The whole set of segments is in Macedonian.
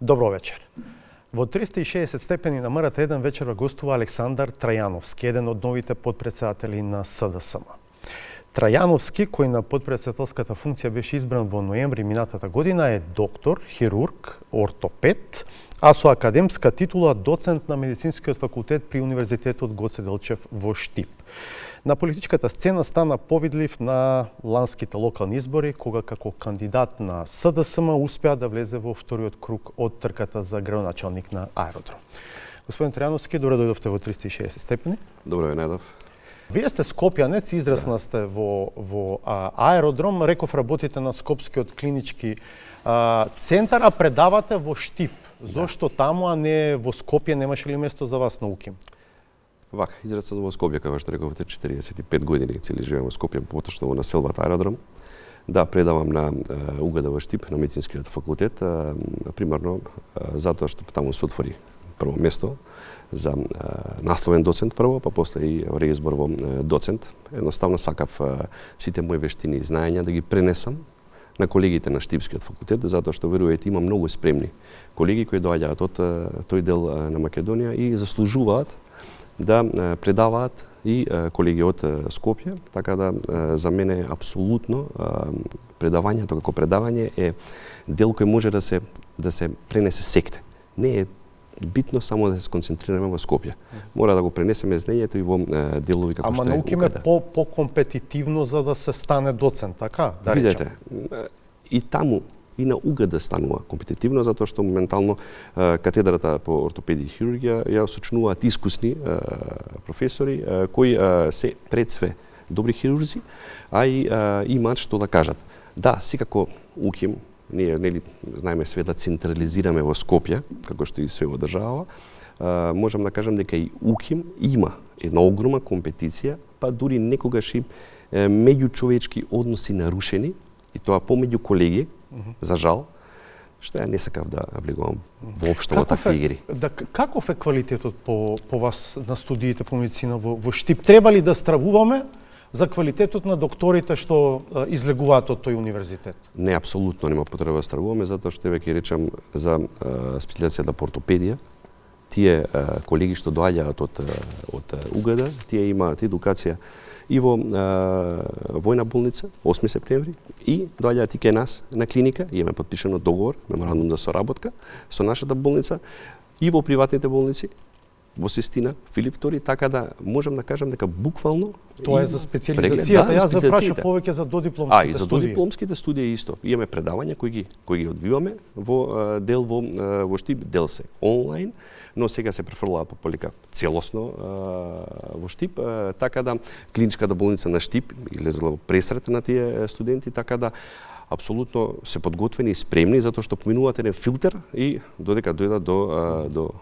Добро вечер. Во 360 степени на МРТ1 вечерва гостува Александар Трајановски, еден од новите подпредседатели на СДСМ. Трајановски, кој на подпредседателската функција беше избран во ноември минатата година, е доктор, хирург, ортопед, а со академска титула доцент на медицинскиот факултет при Универзитетот Гоце Делчев во Штип. На политичката сцена стана повидлив на ланските локални избори, кога како кандидат на СДСМ успеа да влезе во вториот круг од трката за градоначалник на аеродром. Господин Трајановски, добре дојдовте во 360 степени. Добро ве најдов. Вие сте скопјанец, израсна сте во аеродром, реков работите на Скопскиот клинички центар, а предавате во Штип. Зошто таму, а не во Скопје, немаше ли место за вас на УКИМ? Вака, израсен во Скопје, како што рековте, 45 години цели живеам во Скопје, поточно во населбата аеродром. Да, предавам на УГД во Штип, на медицинскиот факултет, примерно затоа што таму се отвори прво место за насловен доцент прво, па после и реизбор во доцент. Едноставно сакав сите мои вештини и знаења да ги пренесам на колегите на Штипскиот факултет, затоа што верувате има многу спремни колеги кои доаѓаат од тој дел на Македонија и заслужуваат да предаваат и колеги од Скопје, така да за мене апсолутно предавањето како предавање е дел кој може да се пренесе секте. Не е битно само да се сконцентрираме во Скопје. Мора да го пренесеме знаењето и во делови како што е. Ама наукиме по-компетитивно за да се стане доцент, така? Да видете, и таму и на УГД станува компетитивно, затоа што моментално катедрата по ортопедија и хирургија ја сочинуваат искусни професори кои се пред све добри хирурзи, а и имаат што да кажат. Да, секако УКИМ, ние нели знаеме све да централизираме во Скопје, како што и све во држава, можам да кажам дека и УКИМ има една огромна компетиција, па дури некогаш и меѓучовечки односи нарушени, и тоа помеѓу колеги, за жал, што ја не сакав да влегувам воопшто во такви игри. Каков е квалитетот по вас на студиите по медицина во Штип? Треба ли да стравуваме за квалитетот на докторите што излегуваат од тој универзитет? Не, апсолутно нема потреба да стравуваме, затоа што веќе речам за специализацијата по ортопедија. Тие колеги што доаѓаат од УГД, тие имаат едукација и во војна болница, 8 септември, и доаѓаат и кај нас на клиника, имаме подпишано договор, меморандум за соработка со нашата болница, и во приватните болници, во Систина, Филип II, така да можам да кажам дека буквално тоа е за специализацијата. Јас да прашам повеќе за додипломските студии. И за додипломските студии исто. Имаме предавања кои ги одвиваме во дел во Штип, дел се онлайн, но сега се префрлаат по полика целосно во Штип, така да клиничката болница на Штип излезла во пресрет на тие студенти, така да апсолутно се подготвени и спремни затоа што поминуваат еден филтер и додека дојдат до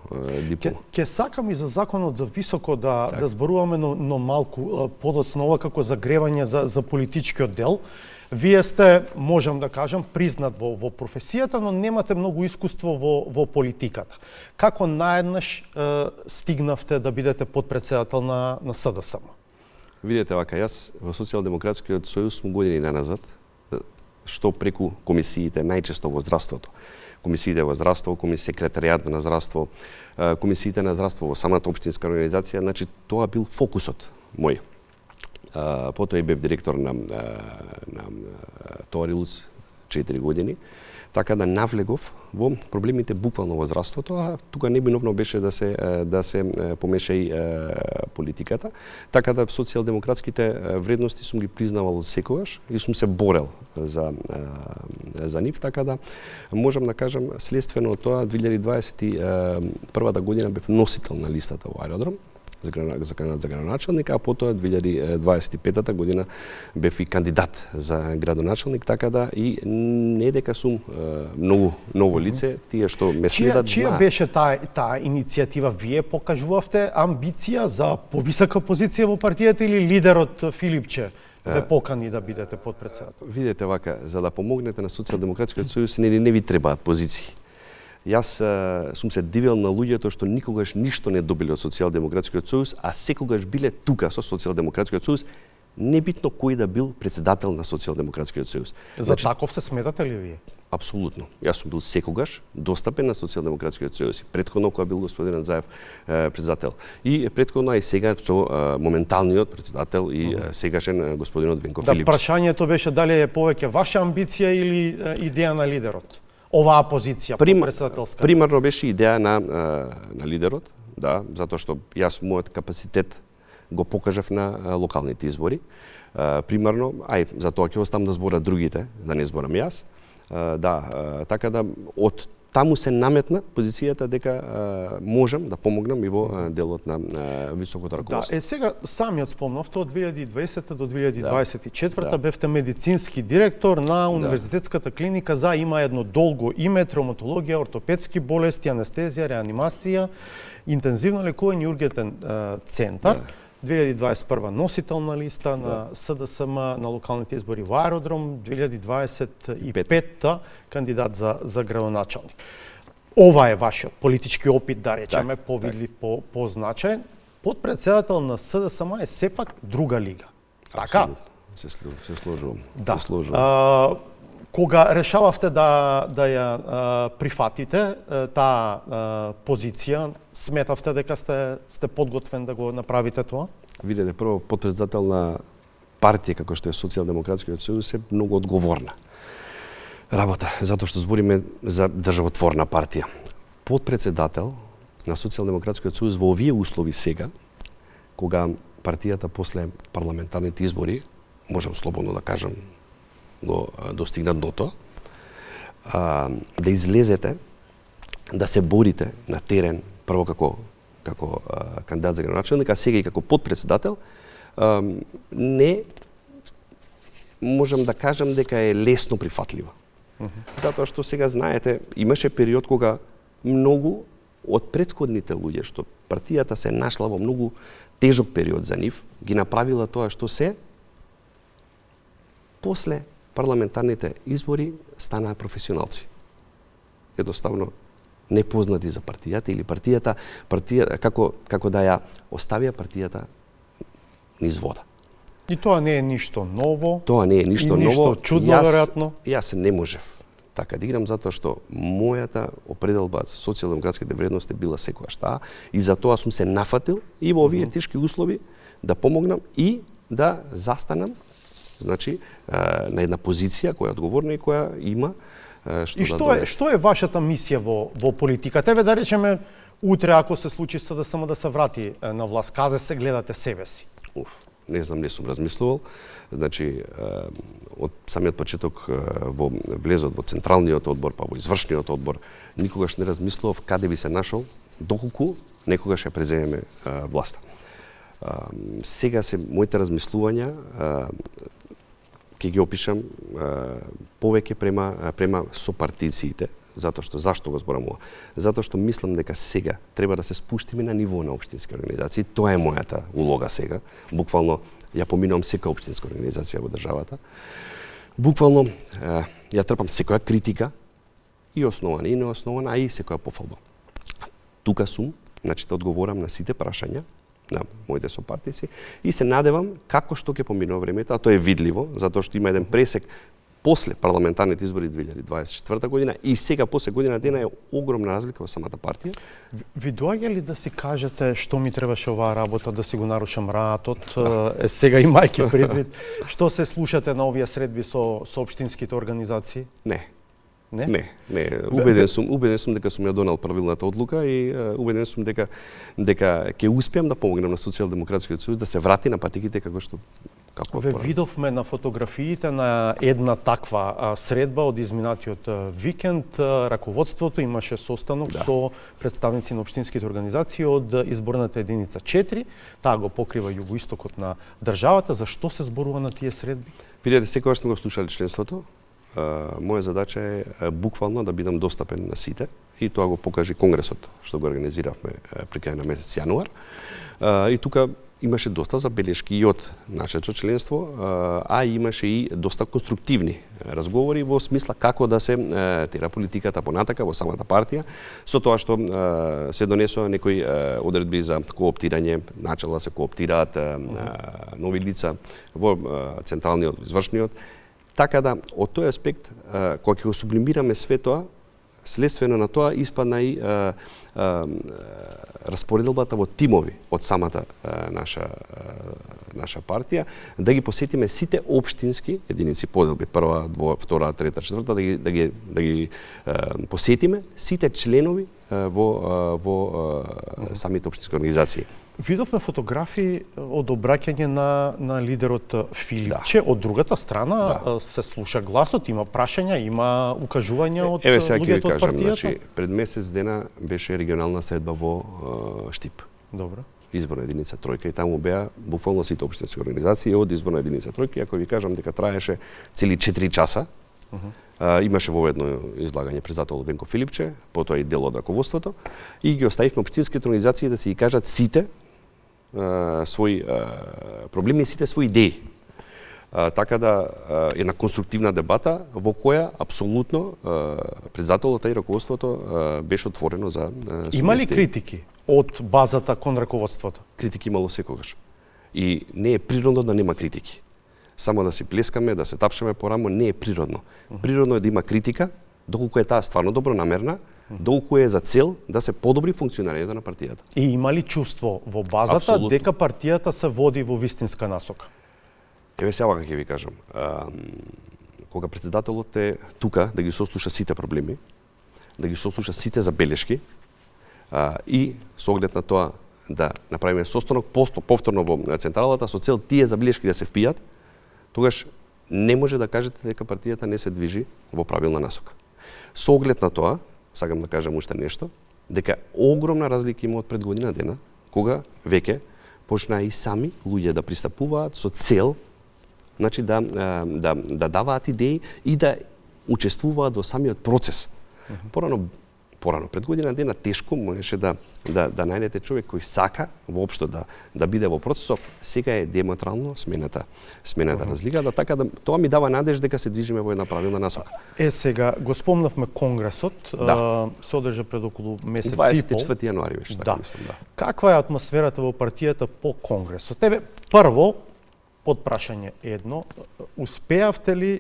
диплома. Ке сакам и за законот за високо да зборуваме, но малку подоцна ова како загревање за политичкиот дел. Вие сте, можам да кажам, признат во професијата, но немате многу искуство во политиката. Како наеднаш стигнавте да бидете подпредседател на СДСМ? Видете вака, јас во Социјалдемократскиот сојуз сум години наназад, што преку комисиите, најчесто во здравството. Комисиите во здравство, секретаријат на здравство, комисиите на здравство во самата општинска организација, значи тоа бил фокусот мој. Потоа и бев директор на Торилус 4 години, така да навлегов во проблемите буквално во здравството, а тука небиновно беше да се помеша и политиката, така да социјалдемократските вредности сум ги признавал секогаш и сум се борел за нив, така да можам да кажам следствено од тоа 2021 година бев носител на листата во аеродром за кандидат за градоначалник, а потоа 2025 година бев и кандидат за градоначалник, така да и не дека сум многу ново лице, тие што ме следат Чија беше таа иницијатива? Вие покажувавте амбиција за повисока позиција во партијата или лидерот Филипче ве покани да бидете подпредседател? Видете вака, за да помогнете на Социјалдемократскиот сојуз не ви требаат позиции. Јас сум се дивел на луѓето што никогаш ништо не добиле од Социјалдемократскиот сојуз, а секогаш биле тука со Социјалдемократскиот сојуз небитно кој да бил председател на Социјалдемократскиот сојуз. За таков се сметате ли вие? Апсолутно. Јас сум бил секогаш достапен на Социјалдемократскиот сојуз. Претходно кога бил господинот Заев председател. И претходно и сега со моменталниот председател и сегашен господинот Венко Филипче. Прашањето беше дали е повеќе ваша амбиција или идеја на лидерот? Оваа позиција председателска. Примерно беше идеја на лидерот, да, затоа што јас мојот капацитет го покажав на локалните избори. Примерно, за тоа ќе оставам да зборат другите, да не зборам јас. Така да од таму се наметна позицијата дека можам да помогнам и во делот на високото раководство. Сега самиот спомнавте од 2020 до 2024 бевте медицински директор на Универзитетската клиника за има едно долго име, травматологија, ортопедски болести, анестезија, реанимација, интензивно лекување и ургентен центар. 2021 носител на листа на СДСМ на локалните избори во Аеродром, 2025 кандидат за градоначалник. Ова е вашиот политички опит, да речеме, повидлив, по значаен. Подпредседател на СДСМ е сепак друга лига. Така? Се сложувам. Да. Кога решававте да ја прифатите таа позиција, сметавте дека сте подготвен да го направите тоа? Видете, прво подпредседател на партија како што е Социјалдемократскиот сојуз е многу одговорна работа, затоа што збориме за државотворна партија. Подпредседател на Социјалдемократскиот сојуз во овие услови сега, кога партијата после парламентарните избори, можам слободно да кажам, го достигна дното, да излезете, да се борите на терен, прво како кандидат за градоначалник, а сега и како подпредседател, не можам да кажам дека е лесно прифатлива. Затоа што сега знаете, имаше период кога многу од претходните луѓе што партијата се нашла во многу тежок период за нив, ги направила тоа што се после парламентарните избори станаа професионалци. Едноставно непознати за партијата или партијата како да ја оставија партијата низ вода. И тоа не е ништо ново. Тоа не е ништо ново. Ништо чудно, веројатно. Јас не можев така да играм затоа што мојата определба за социјалдемократските вредности била секогаш таа и затоа сум се нафатил и во овие тешки услови да помогнам и да застанам, значи, на една позиција која е одговорна и која има што е вашата мисија во политиката? Еве да речеме утре ако се случи СДСМ да се врати на власт, казе се гледате себе си? Не знам, не сум размислувал. Значи, од самиот почеток во влезот во централниот одбор, па во извршниот одбор, никогаш не размислував каде би се нашол, доколку некогаш ја преземеме власта. Сега се моите размислувања ќе ги опишам повеќе према сопартициите, затоа што зашто го зборам ова? Затоа што мислам дека сега треба да се спуштиме на ниво на општински организации. Тоа е мојата улога сега. Буквално ја поминувам секоја општинска организација во државата. Буквално ја трпам секоја критика и основана и неоснована, а и секоја пофалба. Тука сум, значи да одговорам на сите прашања на моите сопартици и се надевам како што ќе поминува времето, а тоа е видливо, затоа што има еден пресек после парламентарните избори 2024 година и сега после година дена е огромна разлика во самата партија. Ви доаѓа ли да си кажете што ми требаше оваа работа, да си го нарушам раатот, сега имајќи предвид што се слушате на овие средби со општинските организации? Не. Убеден сум дека сум ја донел правилната одлука и убеден сум дека ќе успеам да помогнам на Социјалдемократскиот сојуз да се врати на патиките како Ве видовме на фотографиите на една таква средба од изминатиот викенд. Раководството имаше состанок со представници на општинските организации од изборната единица 4. Таа го покрива југоистокот на државата. За што се зборува на тие средби? Видете, секогаш сме го слушали членството. Моја задача е буквално да бидам достапен на сите и тоа го покажи конгресот што го организиравме при крај на месец јануар. И тука имаше доста забелешки и од нашето членство, а имаше и доста конструктивни разговори во смисла како да се тера политиката понатака во самата партија, со тоа што се донесоа некои одредби за кооптирање, начала се кооптираат нови лица во централниот, извршниот. Така да, од тој аспект, кога ќе го сублимираме све тоа, следствено на тоа испадна и распоределбата во тимови од самата наша партија, да ги посетиме сите општински единици поделби, прва, втора, трета, четврта, да ги посетиме сите членови во самите општински организации. Видовме фотографии од обраќање на лидерот Филипче. Од другата страна се слуша гласот, има прашања, има укажувања од луѓето од партијата. Значи, пред месец дена беше регионална средба во Штип. Добро. Изборна единица тројка и таму беа буквално сите општински организации од изборна единица тројка, ако ви кажам дека траеше цели 4 часа. Имаше во едно излагање председател Венко Филипче, потоа и дел од раководството, и ги оставивме општинските организации да се ги кажат сите своји проблеми и сите своји идеи. Така да една конструктивна дебата во која апсолутно председателот и раководството беше отворено за сугестии. Има ли критики од базата кон раководството? Критики имало секогаш. И не е природно да нема критики. Само да си плескаме, да се тапшаме по рамо, не е природно. Природно е да има критика, доколку е таа стварно добронамерна, доколку е за цел да се подобри функционирањето на партијата. И има ли чувство во базата Абсолютно. Дека партијата се води во вистинска насока? Еве сега како ќе ви кажам. Кога председателот е тука да ги сослуша сите проблеми, да ги сослуша сите забелешки, и со оглед на тоа да направиме состанок повторно во централата со цел тие забелешки да се впијат, тогаш не може да кажете дека партијата не се движи во правилна насока. Со оглед на тоа, сакам да кажам уште нешто, дека огромна разлика има од пред година дена, кога веќе почнаа и сами луѓе да пристапуваат со цел, значи да даваат идеи и да учествуваат во самиот процес. Порано пред година дена тешко можеше да најдете човек кој сака воопшто да биде во процесов. Сега е диаметрално смената разлика, така да тоа ми дава надеж дека се движиме во една правилна насока. Сега го спомнавме конгресот, се одржа пред околу месец и пол. 24 јануари беше, така мислам, да. Каква е атмосферата во партијата по конгресот? Прво, под прашање едно, успеавте ли,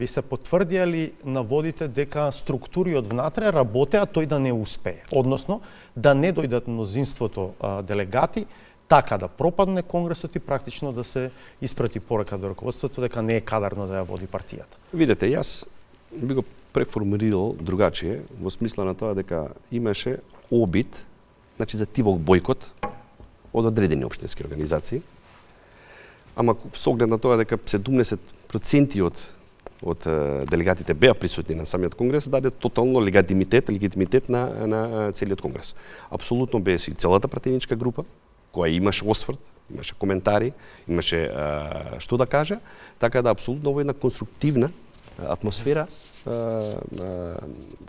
ви се потврдија ли наводите дека структури од внатре работеа тој да не успее? Односно, да не дојдат мнозинството делегати, така да пропадне конгресот и практично да се испрати порака до раководството дека не е кадарно да ја води партијата. Видете, јас би го преформулирал другачие, во смисла на тоа дека имаше обид, значи за тивок бојкот од одредени општински организации, ама со оглед на тоа дека 70% од делегатите беа присутни на самиот конгрес, даде тотално легитимитет на целиот конгрес. Апсолутно беше и целата пратеничка група, која имаше осврт, имаше коментари, имаше што да каже, така да апсолутно во една конструктивна атмосфера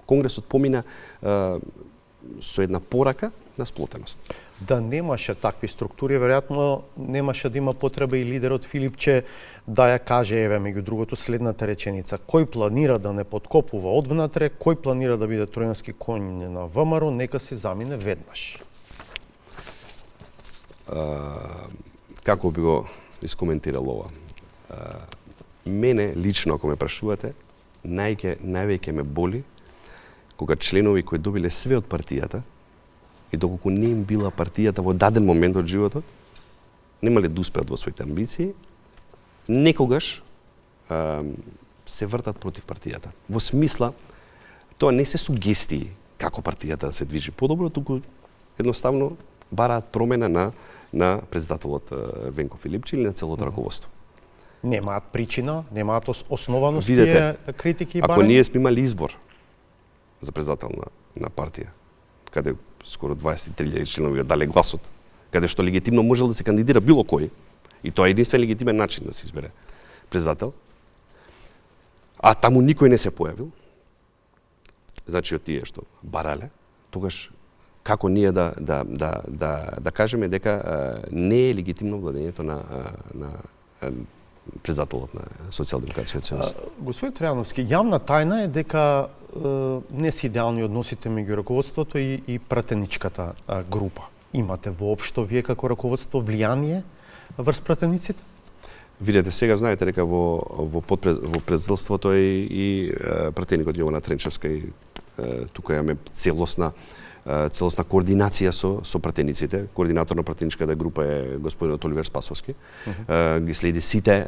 конгресот помина со една порака на сплотеност. Да немаше такви структури, веројатно немаше да има потреба и лидерот Филипче да ја каже, еве, меѓу другото, следната реченица. Кој планира да не подкопува одвнатре, кој планира да биде тројански коњ на ВМРО, нека се замине веднаш. Како би го искоментирал ова? Мене лично, ако ме прашувате, највеќе ме боли кога членови кои добиле све од партијата и доколку не им била партијата во даден момент од животот, немале да успеат во своите амбиции, некогаш се вртат против партијата. Во смисла, тоа не се сугестии како партијата да се движи подобро, туку едноставно бараат промена на председателот Венко Филипче или на целото раководство. Немаат причина, немаат основаност тие критики и барања? Ако ние сме имали избор за председател на партија, каде скоро 23.000 членови дале гласот, каде што легитимно можел да се кандидира било кој, и тоа е единствен легитимен начин да се избере председател, а таму никој не се појавил, значи од тие што барале, тогаш како ние да кажеме дека не е легитимно владењето на председателот на Социјалдемократскиот сојуз. Господин Трајановски, јавна тајна е дека не се идеални односите меѓу раководството и пратеничката група. Имате воопшто вие како раководство влијание врз пратениците? Видете, сега знаете дека во председателството е и пратеникот Јована Тренчевска и тука имаме целосна координација со пратениците. Координатор на пратеничката група е господинот Оливер Спасовски. Ги следи сите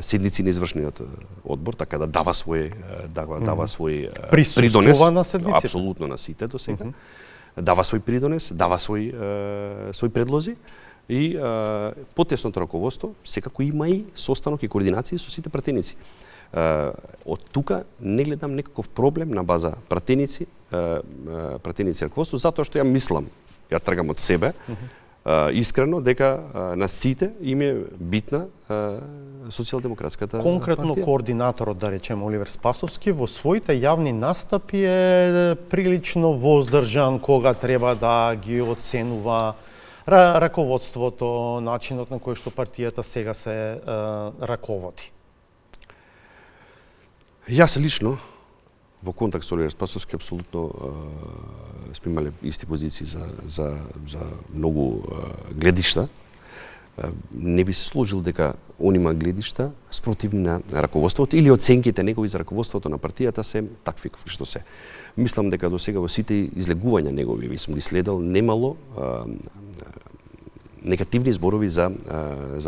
седници на извршниот одбор, така да дава свој придонес на седниците. Апсолутно на сите до сега. Дава свој придонес, дава свој предлози. И потесното раководство секако има и состанок и координација со сите пратеници. Од тука не гледам некаков проблем на база пратеници раководство, затоа што ја мислам, ја тргам од себе, искрено дека на сите им е битна Социјалдемократската Конкретно партија. координаторот, да речеме Оливер Спасовски, во своите јавни настапи е прилично воздржан кога треба да ги оценува раководството, начинот на кој што партијата сега се раководи. Јас лично во контакт со Оливер Спасовски апсолутно сме имале исти позиции за многу гледишта. Не би се сложил дека он има гледишта спротивни на раководството или оценките негови за раководството на партијата се такви какви што се. Мислам дека до сега во сите излегувања негови, ви сум ги следел, немало негативни зборови за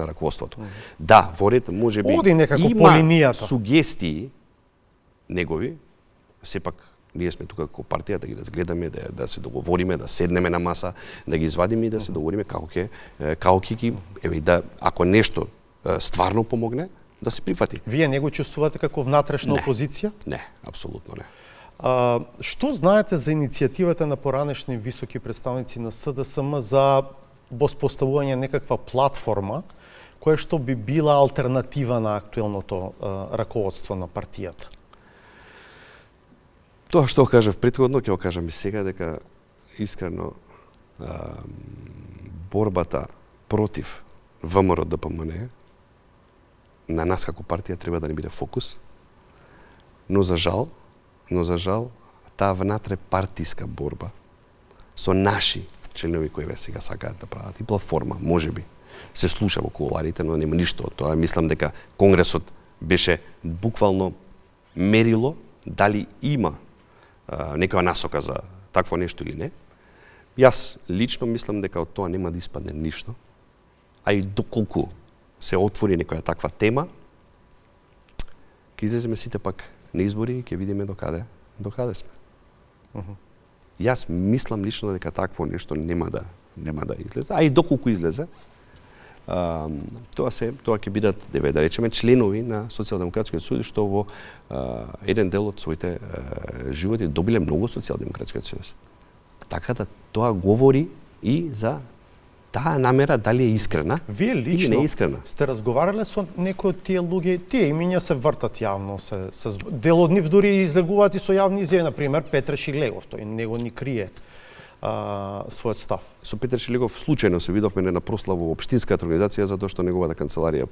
раководството. Да, во ред можеби има сугестии негови, сепак ние сме тука како партија да ги разгледаме, да се договориме, да седнеме на маса, да ги извадиме и да се договориме како ќе ги еве да ако нешто стварно помогне, да се прифати. Вие не го чувствувате како внатрешна опозиција? Не, апсолутно не. Што знаете за иницијативата на поранешни високи представници на СДСМ за воспоставување некаква платформа која што би била алтернатива на актуелното раководство на партијата? Тоа што кажав претходно, ќе го кажам и сега, дека искрено борбата против ВМРО ДПМН на нас како партија треба да не биде фокус, но за жал, таа внатре партиска борба со наши членови кои сега сакаат да прават и платформа, можеби се слуша во куларите, но нема ништо од тоа. Мислам дека Конгресот беше буквално мерило дали има некоја насока за такво нешто или не. Јас лично мислам дека од тоа нема да испадне ништо, а и доколку се отвори некоја таква тема, ќе излеземе сите пак на избори и ќе видиме до каде сме. Јас мислам лично дека такво нешто нема да излезе, а и доколку излезе, тоа ќе бидат, да речеме, членови на Социјалдемократскиот сојуз што во еден дел од своите животи добиле многу Социјалдемократскиот сојуз. Така да тоа говори и за таа намера дали е искрена. Вие лично не е искрена. Сте разговарале со некои од тие луѓе, тие имиња се вртат јавно, дел од нив дури излегуваат и со јавни изјави, на пример Петре Шиглегов, тој него ни крие својот став. Со Петре Шиглегов случајно се видовме на прослава во општинската организација затоа што неговата канцеларија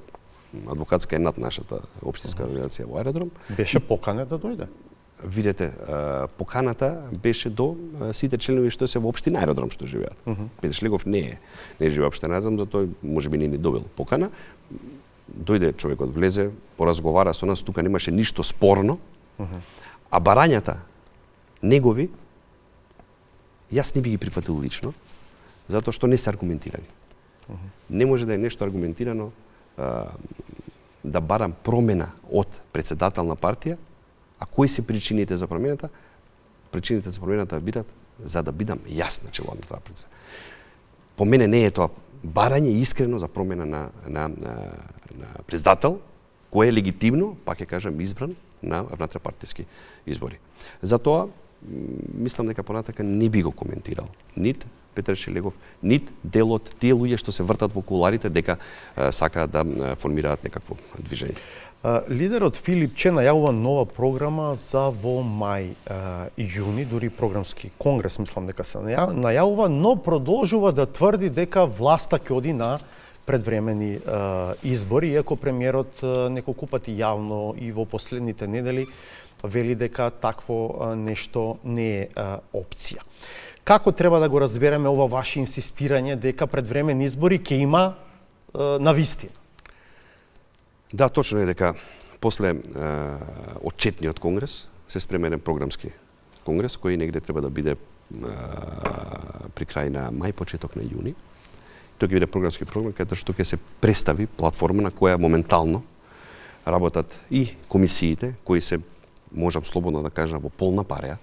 адвокатска е над нашата општинска организација во Аеродром. Беше поканет да дојде. Видете, поканата беше до сите членови што се во општина Аеродром што живеат. Петре Шиглегов не живее во општина Аеродром, затоа можеби не ни добил покана. Дојде човекот, влезе, поразговара со нас, тука немаше ништо спорно. А барањата негови јас не би ги прифатил лично, затоа што не се аргументирани. Не може да е нешто аргументирано да барам промена од председател на партија, а кои се причините за промената? Причините за промената бидат за да бидам јас на чело на таа партија. По мене не е тоа барање искрено за промена на председател, кој е легитимно, пак ќе кажам, избран на внатрепартиски избори. Затоа мислам дека понатака не би го коментирал нит Петре Шиглегов, нит дел од тие луѓе што се вртат во куларите дека сакаат да формираат некакво движење. Лидерот Филип Че најавува нова програма за во мај и јуни, дури програмски конгрес мислам дека се најавува, но продолжува да тврди дека власта ќе оди на предвремени избори, иако премиерот неколку пати јавно и во последните недели вели дека такво нешто не е опција. Како треба да го разбереме ова ваше инсистирање дека предвремени избори ќе има на вистина? Да, точно е дека после отчетниот конгрес се спрема еден програмски конгрес кој негде треба да биде при крај на мај, почеток на јуни. Тој ќе биде програмски програм каде што ќе се представи платформа на која моментално работат и комисиите кои се, можам слободно да кажам, во полна пареја.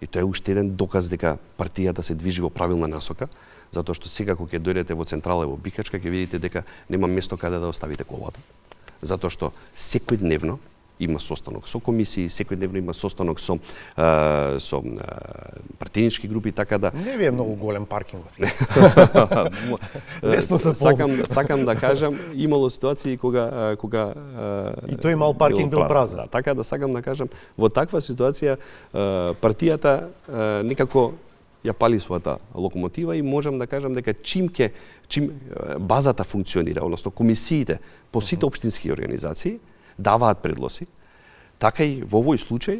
И тоа е уште еден доказ дека партијата се движи во правилна насока, затоа што сега кога ќе дојдете во Централа и во Бикачка ќе видите дека нема место каде да оставите колата. Затоа што секојдневно има состанок со комисии, секојдневно има состанок со партијнички групи, така да не ви е многу голем паркингот. Лесно се сакам да кажам, имало ситуации кога и тој мал паркинг бил празен. Да, така да сакам да кажам, во таква ситуација партијата некако ја пали својата локомотива и можам да кажам дека чим базата функционира, односно комисиите по сите општински организации даваат предлози, така и во овој случај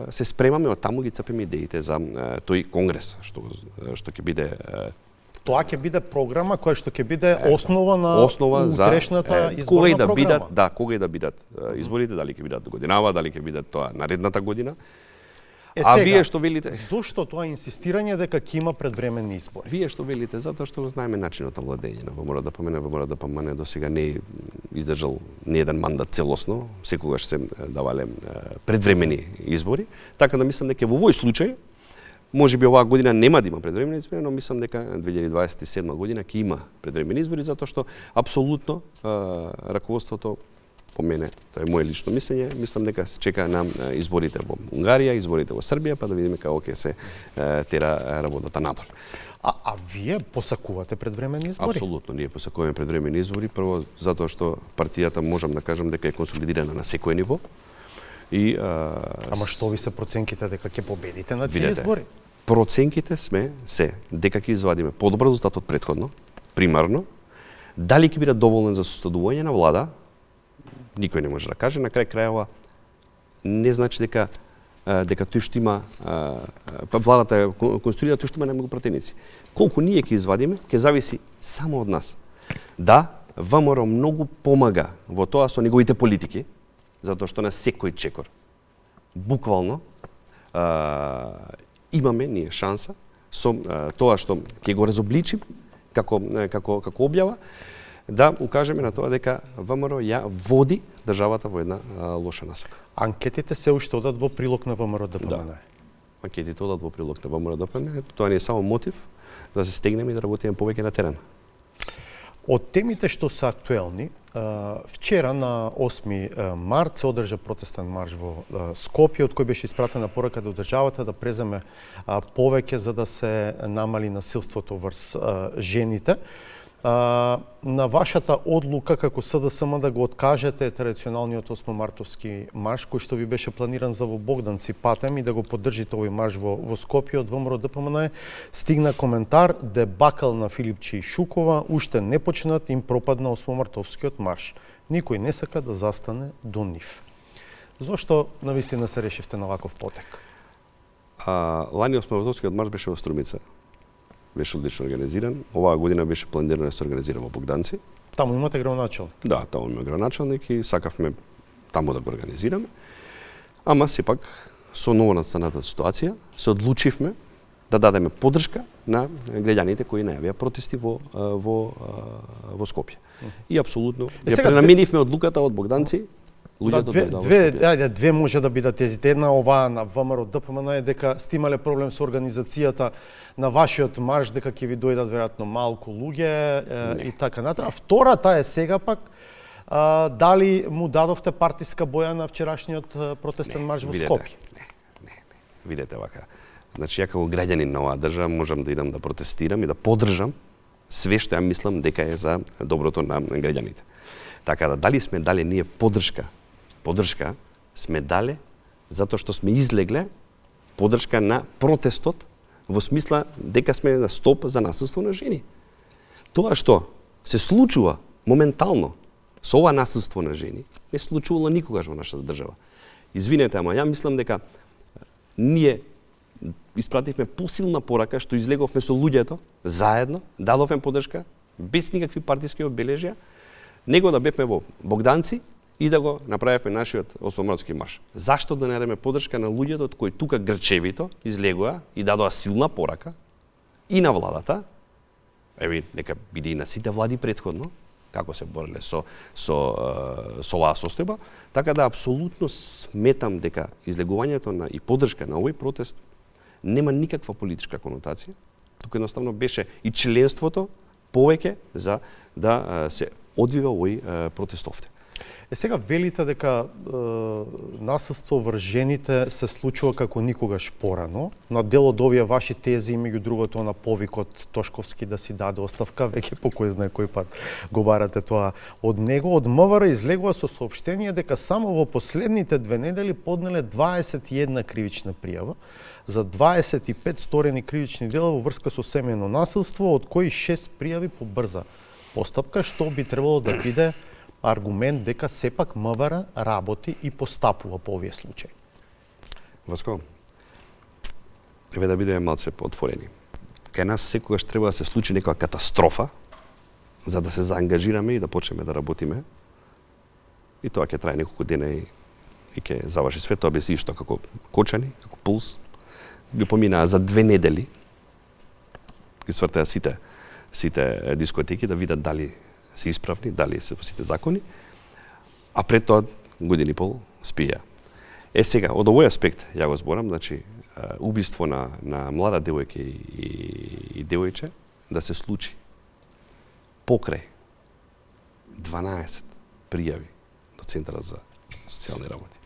се спремаме, од таму ги црпиме идеите за тој конгрес што ќе биде. Тоа ќе биде програма која што ќе биде основа на утрешната изборна програма. Кога и да бидат изборите, дали ќе бидат годинава, дали ќе бидат тоа наредната година. Сега, вие што велите? Зошто тоа инсистирање дека ќе има предвременни избори? Вие што велите? Затоа што знаеме начинот на владење на ВМРО ДПМН до сега не издржал ни еден мандат целосно, секогаш се давале предвремени избори, така да мислам дека во овој случај можеби оваа година нема да има предвремени избори, но мислам дека 2027 година ќе има предвремени избори затоа што апсолутно раководството, по мене, тоа е моје лично мислење, мислам дека се чека на изборите во Унгарија, изборите во Србија, па да видиме како ќе се тера работата надолу. А вие посакувате предвремени избори? Апсолутно, ние посакуваме предвремени избори, прво затоа што партијата можам да кажам дека е консолидирана на секој ниво. И ама што ви се проценките дека ќе победите на тие избори? Проценките сме дека ќе извадиме подобар резултат од претходно, примарно. Дали ќе биде доволен за составување на влада? Никој не може да каже, на крај крајава не значи дека тој што има владата е конструира, тој што има најмногу пратеници. Колку ние ќе извадиме, ќе зависи само од нас. Да, ВМРО многу помага во тоа со неговите политики, затоа што на секој чекор буквално имаме ние шанса со тоа што ќе го разобличим како објава, да укажеме на тоа дека ВМРО ја води државата во една лоша насока. Анкетите се уште одат во прилог на ВМРО ДПМН. Да. Анкетите одат во прилог на ВМРО ДПМН. Тоа не е само мотив да се стегнеме и да работиме повеќе на терен. Од темите што се актуелни, вчера на 8 март се одржа протестен марш во Скопје, од кој беше испратена порака до државата да преземе повеќе за да се намали насилството врз жените. На вашата одлука како СДСМ да го откажете традиционалниот 8 мартовски марш кој што ви беше планиран за во Богданци Патем и да го поддржите овој марш во Скопје, од ВМРО ДПМН стигна коментар: дебакал на Филипче и Шукова, уште не почнат, им пропадна 8 мартовскиот марш. Никој не сака да застане до нив. Зошто навистина се решивте на ваков потек? Лани 8 мартовскиот марш беше во Струмица. Беше одлично организиран. Оваа година беше планирано да се организира во Богданци. Таму имате градоначалник? Да, таму имаме градоначалник и сакавме таму да го организираме. Ама сепак со новонастаната ситуација се одлучивме да дадеме поддршка на граѓаните кои најавија протести во Скопје. И апсолутно ја пренаминивме одлуката од Богданци. Две може да бидат тезите. Една оваа на ВМРО ДПМН е дека сте имале проблем со организацијата на вашиот марш, дека ќе ви дојдат веројатно малку луѓе и така натаму. А втората е сега пак дали му дадовте партиска боја на вчерашниот протестен марш во Скопје? Не. Видете вака. Значи ја како граѓанин на оваа држава можам да идам да протестирам и да поддржам све што ја мислам дека е за доброто на граѓаните. Така да, дали сме дали ние поддршка сме дали затоа што сме излегле поддршка на протестот во смисла дека сме на стоп за насилство на жени. Тоа што се случува моментално со ова насилство на жени, не се случувало никогаш во нашата држава. Извинете, ама ја мислам дека ние испративме посилна порака што излеговме со луѓето заедно, дадовме поддршка без никакви партиски обележја, него да бевме во Богданци и да го направивме нашиот 8-мартовски марш. Зашто да не дадеме поддршка на луѓето од кои тука грчевито излегоа и дадоа силна порака и на владата, еви нека биде и на сите влади претходно, како се бореле со оваа состојба, така да апсолутно сметам дека излегувањето на и поддршка на овој протест нема никаква политичка конотација. Тука едноставно беше и членството повеќе за да се одвива овој протест овде. Сега велите дека насилство врз жените се случува како никогаш порано. На дел од овие ваши тези, меѓу другото на повикот Тошковски да си даде оставка, веќе по кој знае кој пат го барате тоа од него. Од МВР излегува со соопштение дека само во последните 2 недели поднеле 21 кривична пријава за 25 сторени кривични дела во врска со семејно насилство, од кои 6 пријави по брза постапка, што би требало да биде аргумент дека сепак МВР работи и постапува по овие случаи. Васко, еве да бидеме малце поотворени. Кај нас секогаш треба да се случи некоја катастрофа за да се заангажираме и да почнеме да работиме. И тоа ќе трае неколку дена и ќе заврши све тоа без ишто како кочани, како пулс. Ги поминаа за 2 недели. Ги свртеа сите дискотеки да видат дали се исправни, дали се по сите закони, а пред тоа години и пол спија. Сега, од овој аспект ја го зборам, значи, убиство на млада девојка и девојче да се случи покрај 12 пријави до Центарот за социјални работи.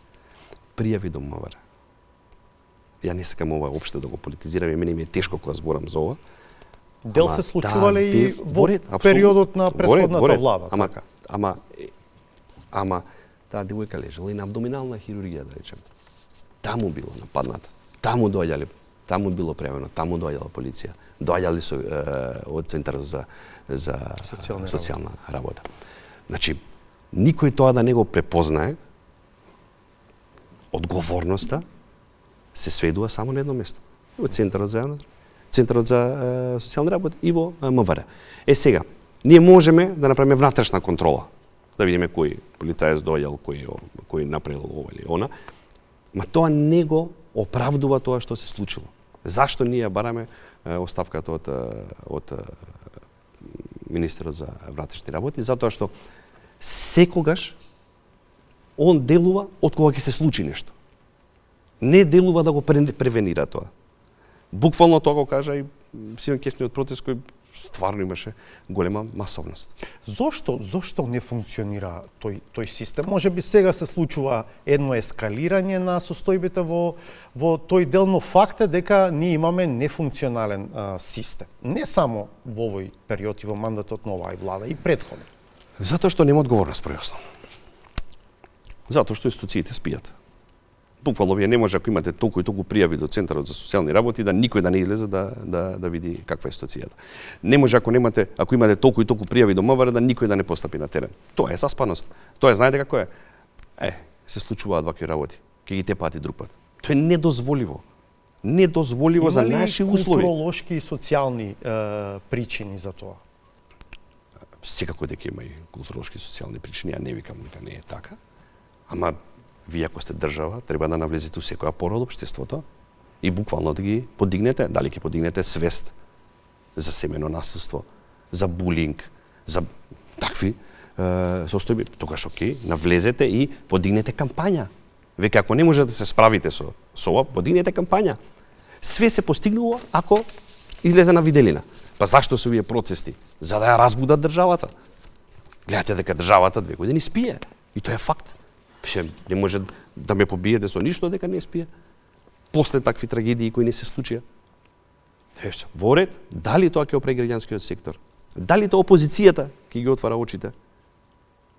Пријави до МВР. Ја не сакам ова општо да го политизирам, и мене ми е тешко кога зборам за ова. Дел се случувале и во периодот на претходната влада. Ама таа девојка лежала и на абдоминална хирургија, да речем. Таму било нападната. Таму доаѓале, таму било пријавено, таму доаѓала полиција. Доаѓале од Центарот за социјална работа. Значи, никој тоа да не го препознае, одговорноста се сведува само на едно место. Во Центарот за социјални работи и во МВР. Сега, ние можеме да направиме внатрешна контрола, да видиме кој полицаец доаѓал, кој направил ова или она, ма тоа не го оправдува тоа што се случило. Зашто ние бараме оставката од министерот за внатрешни работи? Затоа што секогаш он делува од кога ќе се случи нешто. Не делува да го превенира тоа. Буквално тоа го кажа и силнокешниот протест кој стварно имаше голема масовност. Зошто не функционира тој систем? Може би сега се случува едно ескалирање на состојбите во тој дел, но факт е дека ние имаме нефункционален систем. Не само во овој период и во мандатот на оваа влада, и претходно. Затоа што нема одговорност, пројасно. Затоа што институциите спијат. Буквално вие не може, ако имате толку и толку пријави до Центарот за социјални работи, да никој да не излезе да види каква е ситуацијата. Не може, ако имате толку и толку пријави до МВР, да никој да не постапи на терен. Тоа е заспаност. Тоа знаете како е? Се случуваат вакви работи. Ќе ги тепаат и друг пат. Тоа е недозволиво. Недозволиво за наши услови. Има ли културолошки и социјални причини за тоа? Секако дека има и културолошки и социјални причини, ја не викам дека не е така. Ама вие ако сте држава, треба да навлезете у секоја пора од општеството и буквално да ги подигнете, дали ќе подигнете свест за семено насилство, за булинг, за такви состојби, тогаш окей, навлезете и подигнете кампања. Веќе ако не можете да се справите со ова, подигнете кампања. Све се постигнува ако излезе на виделина. Па зашто се овие протести? За да ја разбудат државата. Гледате дека државата 2 години спие и тоа е факт. Не може да ме побиете со ништо дека не спие. После такви трагедии кои не се случија. Во ред, дали тоа ќе опре граѓанскиот сектор? Дали тоа опозицијата ќе ги отвара очите?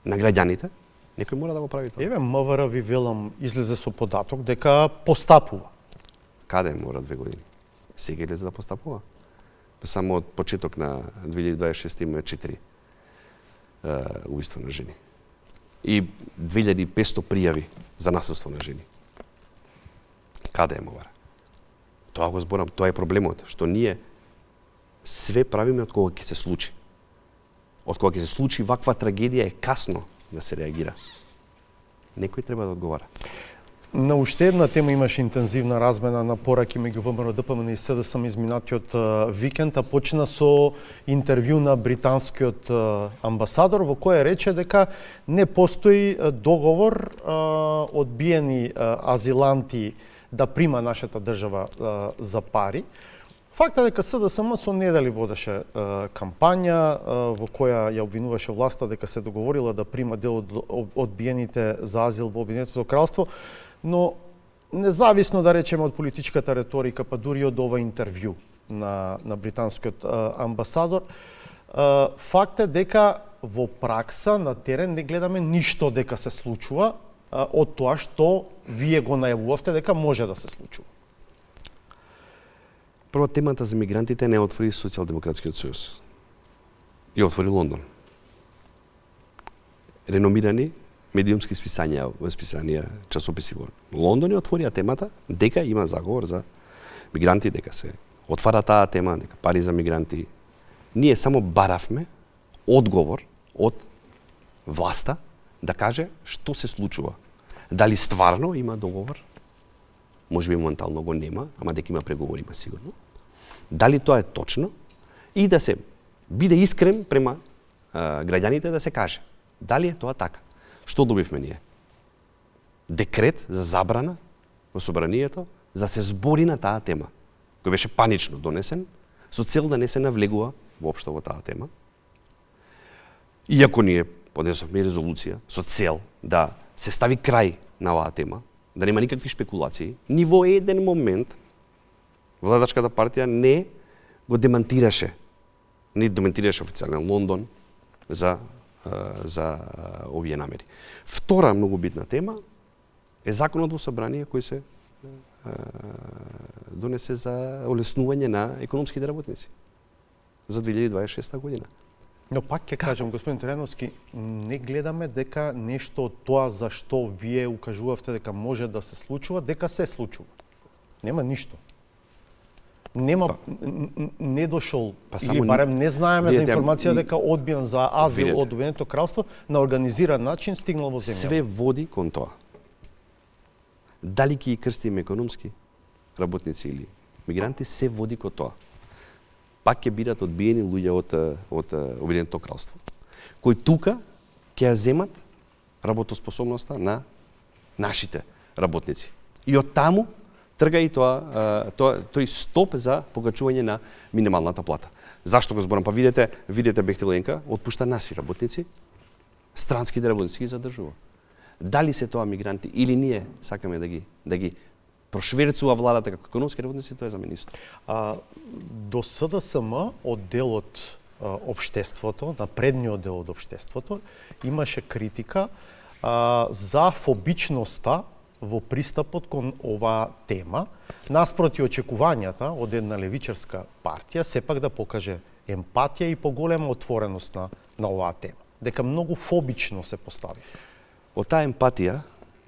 на граѓаните, некој мора да го прави тоа. Еве МВР ви велам излезе со податок дека постапува. Каде мора 2 години? Сега излезе да постапува. Само од почеток на 2026 има 4 убиства на жени. И 2500 пријави за насилство на жени. Каде е МВР? Тоа го зборам, тоа е проблемот, што ние све правиме од кога ќе се случи. Од кога ќе се случи ваква трагедија е касно да се реагира. Некој треба да одговара. На уште една тема имаше интензивна размена на пораки меѓу ВМРО, ДПМН и СДСМ изминатиот викенд, а почна со интервју на британскиот амбасадор во кое рече дека не постои договор одбиени азиланти да прима нашата држава за пари. Факт е дека СДСМ со недели водеше кампања во која ја обвинуваше власта дека се договорила да прима дел од одбиените за азил во Обединетото кралство, но независно да речеме од политичката реторика, па дури од ова интервју на британскиот амбасадор, факт е дека во пракса на терен не гледаме ништо дека се случува од тоа што вие го најавувавте дека може да се случува. Прво, темата за мигрантите не отвори Социјалдемократскиот сојуз. Ја отвори Лондон. Реномирани медиумски списанија, часописи во Лондон ја отворија темата дека има заговор за мигранти, дека се отвара таа тема, дека пари за мигранти. Ние само баравме одговор од власта да каже што се случува. Дали стварно има договор? Можеби моментално го нема, ама дека има преговори, има сигурно. Дали тоа е точно и да се биде искрен према граѓаните да се каже дали е тоа така. Што добивме ние? Декрет за забрана во собранието за се збори на таа тема, кој беше панично донесен со цел да не се навлегува воопшто во таа тема. Иако ние поднесовме резолуција со цел да се стави крај на оваа тема, да нема никакви шпекулации, ни во еден момент владачката партија не го демантираше, не демантираше официјален Лондон за овие намери. Втора многу битна тема е законот во собрание кој се донесе за олеснување на економските работници за 2026 година. Но пак ќе кажам, господин Трајановски, не гледаме дека нешто од тоа за што вие укажувавте дека може да се случува, дека се случува. Нема ништо. Нема, не дошол, или барем не знаеме за информација дека одбиен за азил од Обединетото кралство на организиран начин стигнал во земја. Све води кон тоа. Дали ќе ги крстиме економски работници или мигранти, се води кон тоа. Пак ќе бидат одбиени луѓе од Обединетото кралство, кои тука ќе ја земат работоспособноста на нашите работници. И од таму трга и тој стоп за покачување на минималната плата. Зашто го зборам? Па видете Бехтеленка отпушта наши работници, странските работници ги задржува. Дали се тоа мигранти или ние сакаме да ги прошверцува владата како економски работници, тоа е за мене исто. До СДСМ од делот општеството, на предниот дел од општеството, имаше критика за фобичноста во пристапот кон оваа тема, наспроти очекувањата од една левичарска партија, сепак да покаже емпатија и поголема отвореност на оваа тема. Дека многу фобично се постави. Од таа емпатија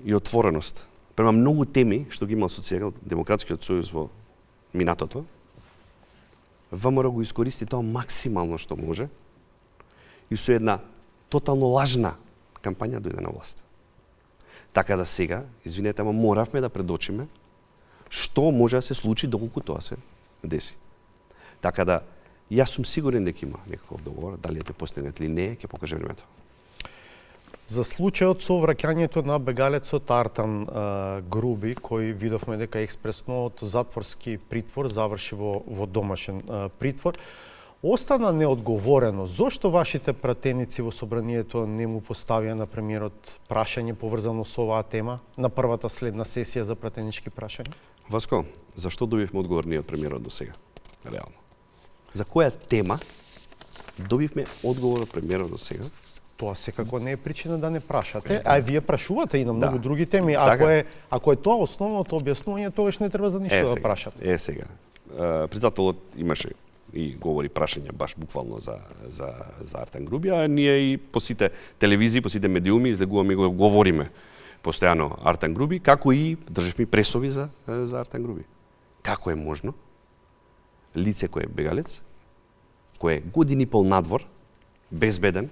и отвореност према многу теми што ги има Социјалдемократскиот сојуз во минатото, ВМРО го искористи тоа максимално што може и со една тотално лажна кампања дојде на власт. Така да сега, извинете, ама моравме да предочиме што може да се случи доколку тоа се деси. Така да, јас сум сигурен дека има некаков договор, дали е постигнат или не, ќе покаже времето. За случајот со враќањето на бегалецот Артан Груби, кој видовме дека експресно од затворски притвор заврши во домашен притвор, остана неодговорено. Зошто вашите пратеници во собранието не му поставија на премиерот прашање поврзано со оваа тема на првата следна сесија за пратенички прашања? Васко, зашто добивме одговор ние од премиерот до сега? Реално. За која тема добивме одговор од премиерот до сега Тоа секако не е причина да не прашате, а вие прашувате и на многу други теми. Ако е тоа основното објаснување, тогаш не треба за ништо да прашате. Сега. Председателот имаше и говори прашања баш буквално за Артан Груби, а ние и по сите телевизии, по сите медиуми излегуваме и го говориме постојано Артан Груби, како и држевме пресови за Артан Груби. Како е можно лице кој е бегалец, кој е години и пол надвор, безбеден,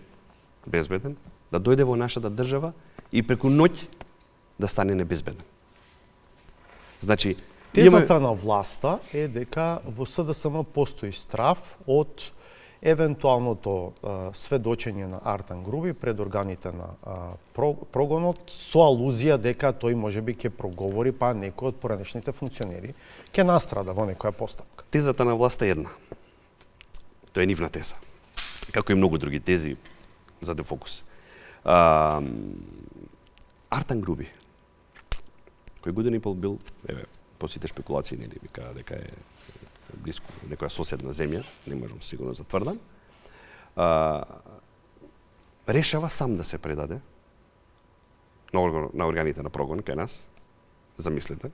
да дојде во нашата држава и преку ноќ да стане небезбеден. Значи, тезата на власта е дека во СДСМ постои страв од евентуалното сведочење на Артан Груби пред органите на прогонот со алузија дека тој можеби ќе проговори, па некој од поранешните функционери ќе настрада во некоја постапка. Тезата на власта е една. Тоа е нивна теза. Како и многу други тези за дефокус. Артан Груби, кој година и пол бил, по сите шпекулации нели вика дека е близко некоја соседна земја, не можам сигурно затврдам, решава сам да се предаде на органите на прогон кај нас, замислете.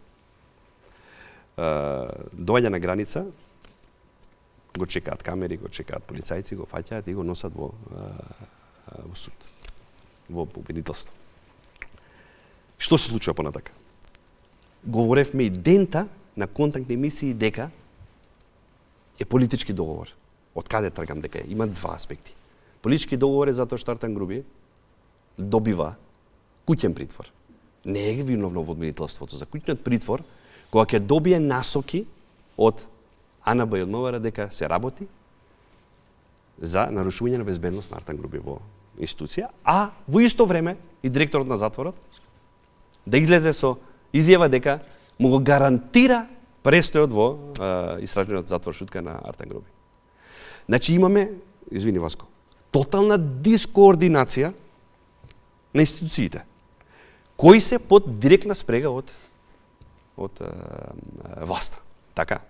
Доаѓа на граница, го чекаат камери, го чекаат полицајци, го фаќаат и го носат во суд, во обвинителство. Што се случува понатака? Говоревме и дента на контактни емисии дека е политички договор. Од каде тргам дека има два аспекти. Политички договор е затоа што Артан Груби добива куќен притвор. Не е виновно во обвинителството за куќниот притвор, кога ќе добие насоки од АНБ и од МВР дека се работи за нарушување на безбедност на Артан Груби во институција, а во исто време и директорот на затворот да излезе со изјава дека му го гарантира престојот во истражниот затвор Шутка на Артан Груби. Значи имаме, извини Васко, тотална дискоординација на институциите, кои се под директна спрега од власта. Така?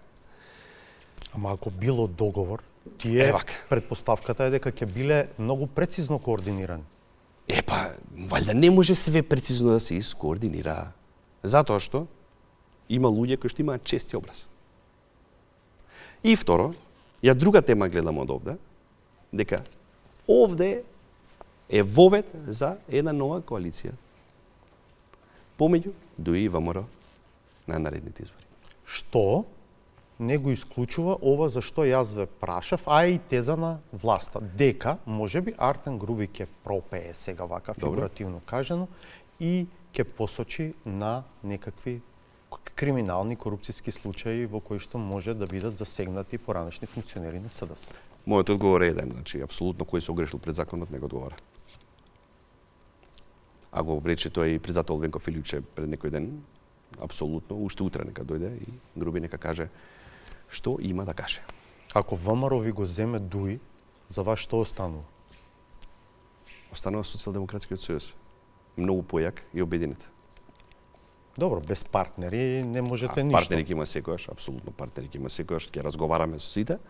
Ама ако било договор, тие предпоставката е дека ќе биле многу прецизно координирани. Валјда не може све прецизно да се искоординира. Затоа што има луѓе кои што имаат чести образ. И второ, ја друга тема гледам од овде, дека овде е вовет за една нова коалиција помеѓу ДУИ и ВМРО на наредните избори. Што не го исклучува ова за што јас ве прашав, а и теза на власта, дека можеби Артан Груби ќе пропее сега вака фигуративно кажано и ќе посочи на некакви криминални корупцијски случаи во кои што може да бидат засегнати поранешни функционери на СДС. Мојот одговор е еден, значи апсолутно кој се огрешил пред законот не го одговара. А го рече тој и председател Венко Филипче пред некој ден, апсолутно, уште утре нека дојде и Груби нека каже што има да каже. Ако ВМРО ви го земе ДУИ, за вас што останува? Останува Социјалдемократскиот сојуз. Многу појак и обединет. Добро, без партнери не можете ништо. Партнери ќе има секојаш, апсолутно партнери ќе има секојаш, ќе разговараме со сите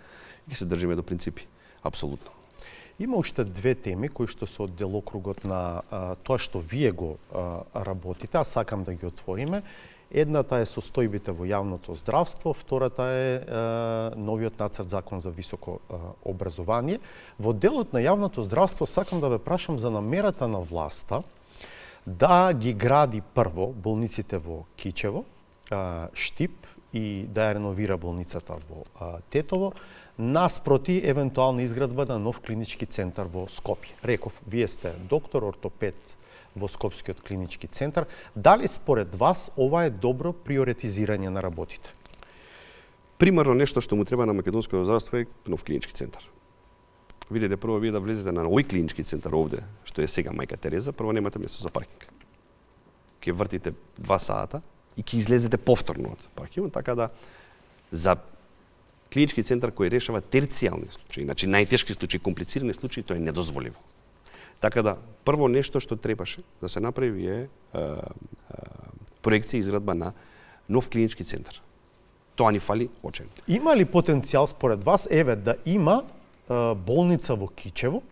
и ќе се држиме до принципи. Апсолутно. Има уште две теми кои што се од делокругот на тоа што вие го работите, а сакам да ги отвориме. Едната е состојбите во јавното здравство, втората е новиот нацрт закон за високо образование. Во делот на јавното здравство сакам да ве прашам за намерата на власта да ги гради прво болниците во Кичево, Штип и да ја реновира болницата во Тетово, наспроти евентуална изградба на нов клинички центар во Скопје. Реков, вие сте доктор, ортопед во Скопскиот клинички центар. Дали според вас ова е добро приоритизирање на работите? Примерно нешто што му треба на македонското здравство е нов клинички центар. Видите, прво вие да влезете на овој клинички центар овде, што е сега Мајка Тереза, прво немате место за паркинг. Ќе вртите 2 сата и ќе излезете повторно од паркингот, така да за клинички центар кој решава терцијални случаи, значи најтешки случаи, комплицирани случаи, тоа е недозволиво. Така да, прво нешто што требаше да се направи е проекција и изградба на нов клинички центар. Тоа ни фали очен. Има ли потенцијал според вас, да има болница во Кичево,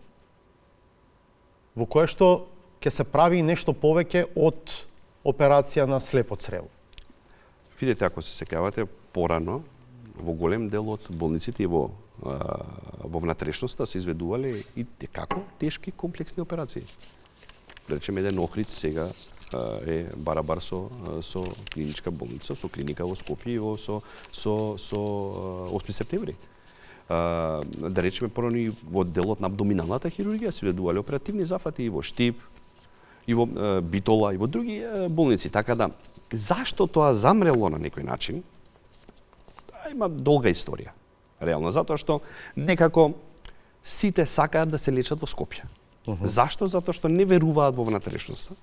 во кое што ќе се прави нешто повеќе од операција на слепо црево. Видете, ако се сеќавате, порано во голем дел од болниците и во внатрешноста се изведувале и како тешки комплексни операции. Да речеме еден Охрид сега е барабар со клиничка болница, со клиника во Скопје и со 8 септември. Да речеме порано и во делот на абдоминалната хирургија се изведувале оперативни зафати и во Штип, и во Битола, и во други болници. Така да, зашто тоа замрело на некој начин, има долга историја. Реално, затоа што некако сите сакаат да се лечат во Скопје. Зашто? Затоа што не веруваат во внатрешноста.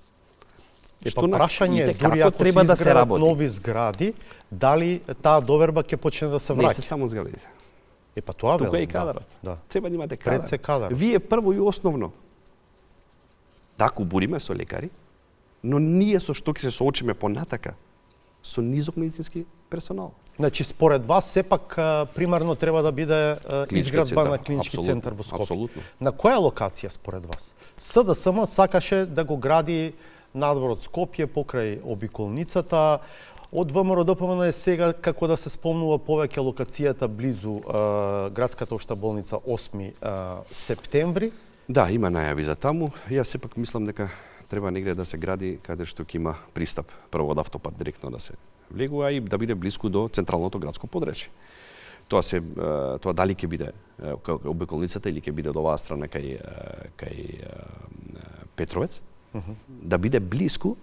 Прашање е, дури ако треба се да се работи. нови згради, дали таа доверба ќе почне да се враќа? Не се само зградите. Тоа тука велам, е и кадарот. Да. Треба да имате кадар. Пред се кадар. Вие прво и основно да кубуриме со лекари, но ние со што ќе се соочиме понатака со низок медицински персонал. Значи, според вас, сепак, примарно треба да биде изградба на клинички центар во Скопје. Апсолутно. На која локација според вас? СДСМ сакаше да го гради надвор од Скопје, покрај обиколницата. Од ВМРО ДПМН е сега, како да се спомнува повеќе локацијата близу градската општа болница 8 септември. Да, има најави за таму. Јас сепак мислам дека треба негде да се гради каде што ќе има пристап прво од автопат директно да се влегува и да биде блиску до централното градско подречје. Тоа дали ќе биде обиколницата или ќе биде од оваа страна кај Петровец, да биде блиску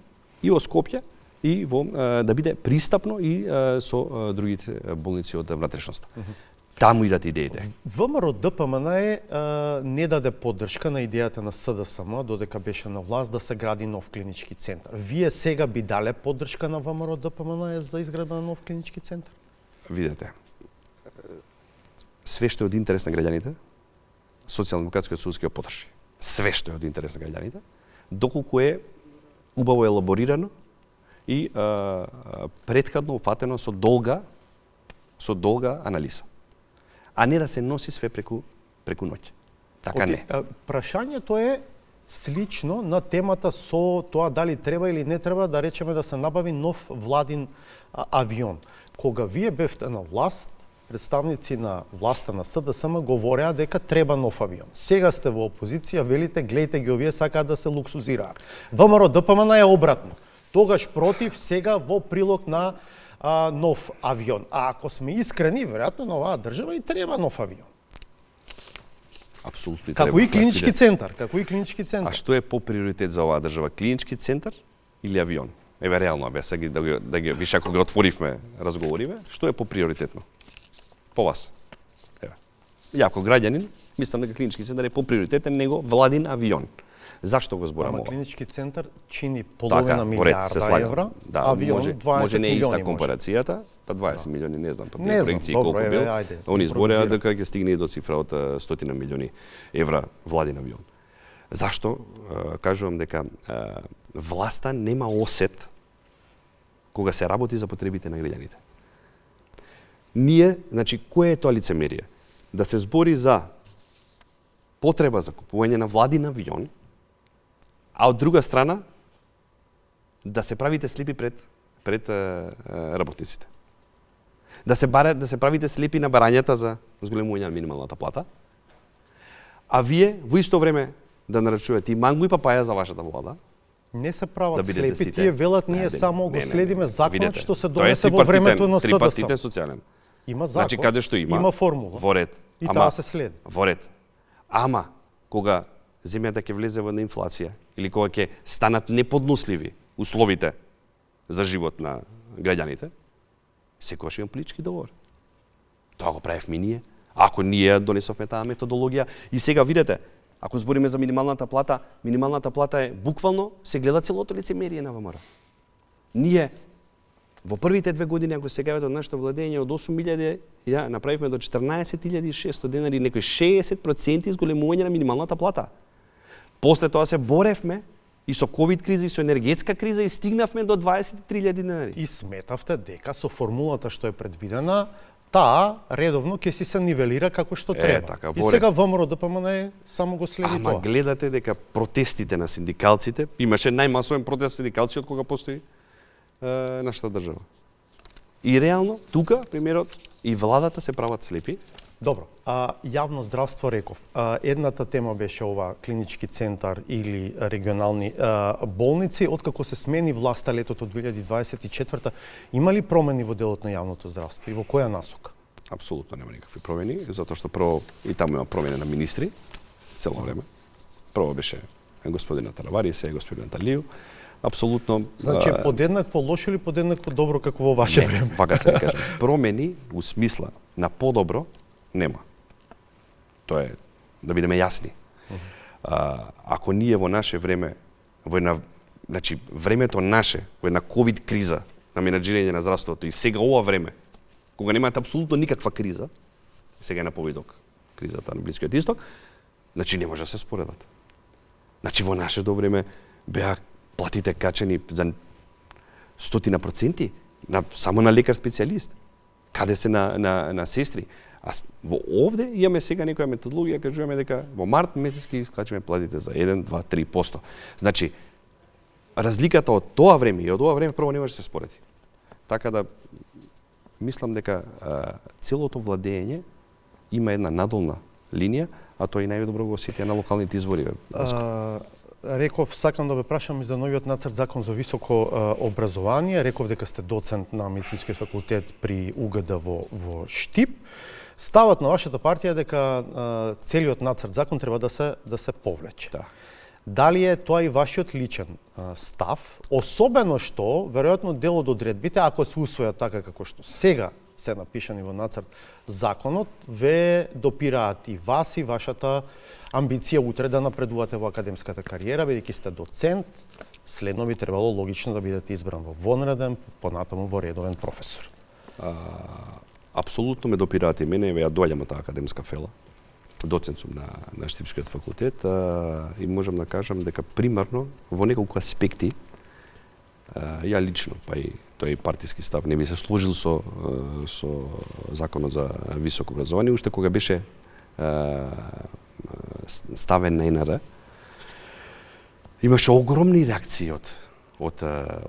и во Скопје и да биде пристапно и со другите болници од внатрешноста. Таму идат идеите. ВМРО ДПМН не даде поддршка на идејата на СДСМ додека беше на власт да се гради нов клинички центар. Вие сега би дале поддршка на ВМРО ДПМН за изградба на нов клинички центар? Видете, све што е од интерес на граѓаните, Социјалдемократскиот сојуз ќе го поддржи. Све што е од интерес на граѓаните, доколку е убаво елаборирано и претходно уфатено со долга анализа. А не да се носи све преку ноќ. Така не. Прашањето е слично на темата со тоа дали треба или не треба да речеме да се набави нов владин авион. Кога вие бевте на власт, представници на власта на СДСМ говореа дека треба нов авион. Сега сте во опозиција, велите, гледајте ги овие сакаат да се луксузираат. ВМРО ДПМН е обратно. Тогаш против, сега во прилог на нов авион. А ако сме искрени, веројатно на оваа држава и треба нов авион. Апсолутно како и клинички центар, А што е по приоритет за оваа држава? Клинички центар или авион? Еве реално, сега да ги више ако ги отворивме, разговориве, што е по приоритетно? По вас. Еве. Ја како граѓанин, мислам дека клинички центар е по приоритетен него владин авион. Зашто го зборам ова? Клинички центар чини половина милијарда евра, да, авион 20 може не е иста милиони. компарацијата, па 20 милиони, не знам, па не знам, проекции колку бил. Ајде, Они збореа дека ќе стигне и до цифра од 100 милиони евра владин авион. Зашто? Кажувам дека власта нема осет кога се работи за потребите на граѓаните. Ние, значи, кое е тоа лицемерие? Да се збори за потреба за купување на владин авион, а од друга страна да се правите слепи пред работниците. Да се правите слепи на барањата за зголемување на минималната плата, а вие во исто време да нарачувате и мангу и папаја за вашата влада. Не се прават да слепи, тие велат ние само го следиме законот што се донесе во тоа времето на СДСМ. Трипартитен социјален. Има закон, значи, каде што има формула. Во ред. И таа се следи. Во ред. Ама, кога земјата ќе влезе во инфлација или кога ќе станат неподносливи условите за живот на граѓаните, секогаш има политички договор. Тоа го правевме ние. Ако ние донесовме таа методологија и сега видете, ако збориме за минималната плата е буквално се гледа целото лицемерие на ВМРО. Ние во првите 2 години, ако се гавате од нашето владење, од 8.000 ја направивме до 14.600 денари, некои 60% изголемување на минималната плата. После тоа се боревме и со ковид криза и со енергетска криза и стигнавме до 23.000 денари. И сметавте дека со формулата што е предвидена, таа редовно ќе си се нивелира како што треба. така, И сега ВМРО ДПМН само го следи Ама тоа. гледате дека протестите на синдикалците, имаше најмасовен протест синдикалци од кога постои нашата држава. И реално, тука, примерот, и владата се прават слепи. Добро, јавно здравство реков. Едната тема беше ова клинички центар или регионални болници. Откако се смени власта летото 2024, има ли промени во делот на јавното здравство и во која насока? Апсолутно нема никакви промени, затоа што прво и таму има промени на министри цело време. Прво беше господин Таравари, сега господин Талију. Апсолутно. Значи, подеднакво лошо или подеднакво добро како во ваше време? Вака се кажа. Промени у смисла на подобро нема. Тоа е да бидеме јасни. Ако ние во наше време, во една, значи времето наше, во една ковид криза на менаџирање на здравството и сега ова време, кога немате апсолутно никаква криза, сега е на повидок кризата на Блискиот Исток, значи не може да се споредат. Значи во нашето време беа платите качени за 100% само на лекар специјалист. Каде се на сестри? Во овде имаме сега некоја методологија, кажуваме дека во март месец ќе искачиме платите за 1, 2, 3%. Значи, разликата од тоа време и од ова време прво не може да се спореди. Така да, мислам дека целото владење има една надолна линија, а тоа и најдобро го осетија на локалните избори. Реков, сакам да ве прашам и за новиот нацрт закон за високо образование. Реков дека сте доцент на медицинскиот факултет при УГД во Штип. Ставот на вашата партија е дека целиот нацрт закон треба да се повлече. Да. Дали е тоа и вашиот личен став, особено што веројатно дел од одредбите, ако се усвојат така како што сега се напишани во нацрт законот, ве допираат и вас и вашата амбиција утре да напредувате во академската кариера, бидејќи сте доцент, следно би требало логично да бидете избран во вонреден, понатаму во редовен професор. Апсолутно ме допираат и мене, ја доаѓам од таа академска фела. Доцент сум на Штипскиот факултет и можам да кажам дека примарно во неколку аспекти ја лично, па и тој партиски став не би се сложил со законот за високо образование, уште кога беше ставен на НР. Имаше огромни реакции од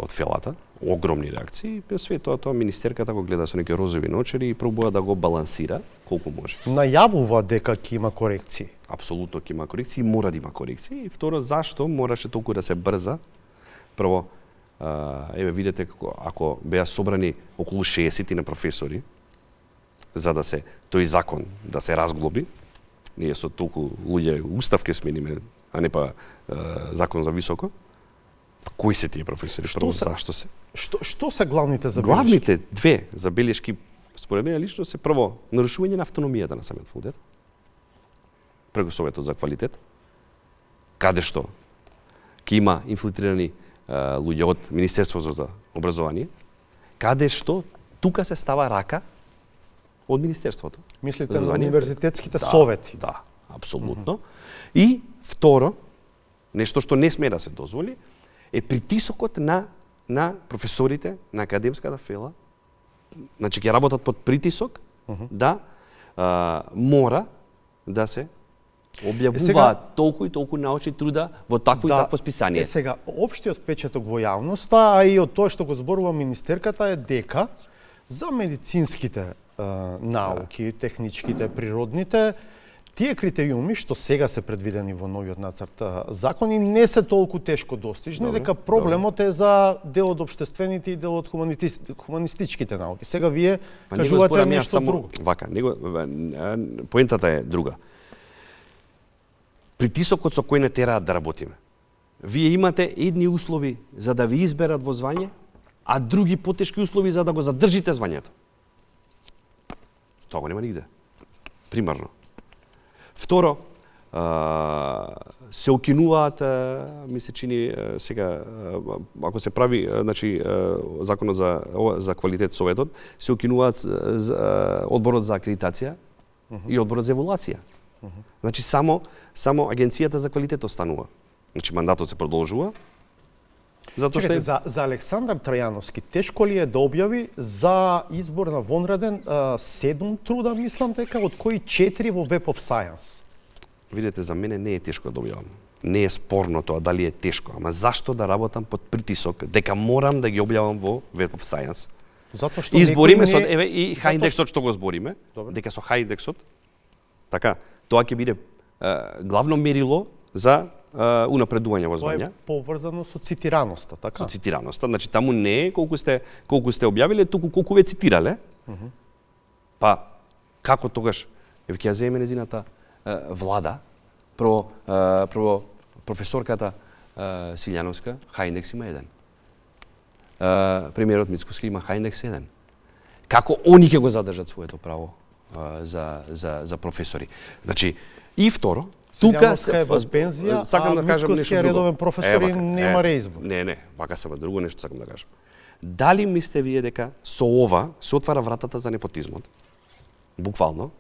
фелата, огромни реакции, и све тоа министерката го гледа со некои розови ночери и пробува да го балансира колку може. Најавува дека ќе има корекции. Апсолутно ќе има корекции, мора да има корекции. И второ, зашто мораше толку да се брза? Прво, еве видете ако беа собрани околу 60 на професори за да се тој закон да се разглоби, ние со толку луѓе устав ќе смениме, а не па закон за високо. Кои се тие професори? Зашто се? Што се главните забелешки? Главните две забелешки според мене лично се прво нарушување на автономијата на самиот факултет преку Советот за квалитет, каде што ќе има инфилтрирани луѓе од Министерството за образование, каде што тука се става рака од Министерството. Мислите на универзитетските совети? Да, апсолутно. И второ, нешто што не сме да се дозволи, е притисокот на професорите на академската фела, значи ќе работат под притисок да мора да се објавуваат толку и толку научни труда во такво и такво списание. Сега, општиот впечаток во јавноста, а и од тоа што го зборува министерката е дека за медицинските науки, техничките, природните, тие критериуми што сега се предвидени во новиот нацрт закони не се толку тешко достижни, дека проблемот е за дел од општествените и дел од хуманистичките науки. Сега вие кажувате нешто друго. Вака, поентата е друга. Притисокот со кој не тераат да работиме. Вие имате едни услови за да ви изберат во звање, а други потешки услови за да го задржите звањето. Тоа го нема нигде. Примарно. Второ, се укинуваат, ми се чини сега, ако се прави, значи законот за квалитет Советот, се укинуваат одборот за акредитација и одборот за еволуација. Значи само агенцијата за квалитет останува. Значи мандатот се продолжува, Затоа што Чекайте, за Александар Трајановски тешко ли е да објави за избор на вонреден 7 труда, мислам дека, од кои 4 во Web of Science? Видете, за мене не е тешко да објавам. Не е спорно тоа дали е тешко, ама зашто да работам под притисок дека морам да ги објавам во Web of Science? Затоа што избориме некој со и H-индексот што го збориме, дека со H-индексот така, тоа ќе биде главно мерило за унапредување во Тоа знања. е поврзано со цитираноста, така? Со цитираноста, значи таму не е колку сте објавиле, туку колку ве цитирале. Па како тогаш ќе ја земе незината влада, прво професорката Силјановска, H-индекс има 1. Премиерот Мицкоски има H-индекс 1. Како они ќе го задржат своето право за професори? Значи, и второ, тука се е во пензија, сакам да кажам нешто друго. редовен професор и нема реизбор. Не, вака само друго нешто сакам да кажам. Дали мислите вие дека со ова се отвара вратата за непотизмот? Буквално.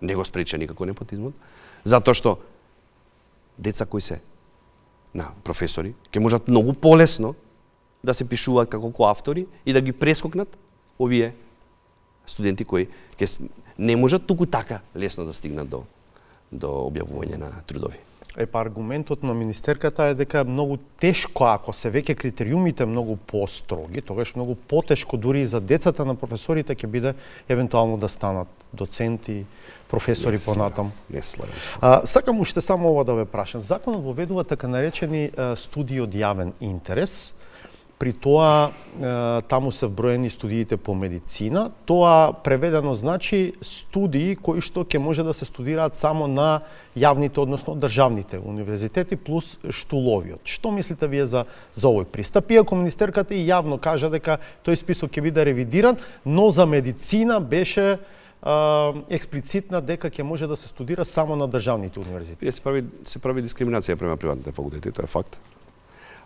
Не го спреча никако непотизмот, затоа што деца кои се на професори ќе можат многу полесно да се пишуваат како коавтори и да ги прескокнат овие студенти кои не можат туку така лесно да стигнат до објавување на трудови. Па аргументот на министерката е дека е многу тешко, ако се веќе критериумите многу построги, тогаш многу потешко дури и за децата на професорите ќе биде евентуално да станат доценти, професори понатам. Не се слагам. Сакам уште само ова да ве прашам. Законот воведува така наречени студии од јавен интерес. При тоа, таму се вброени студиите по медицина. Тоа преведено значи студии кои што ќе може да се студираат само на јавните, односно државните универзитети плюс штуловиот. Што мислите вие за овој пристап? Иако министерката и јавно кажа дека тој список ќе биде ревидиран, но за медицина беше експлицитна дека ќе може да се студира само на државните универзитети. Се прави дискриминација према приватните факултети, тоа е факт.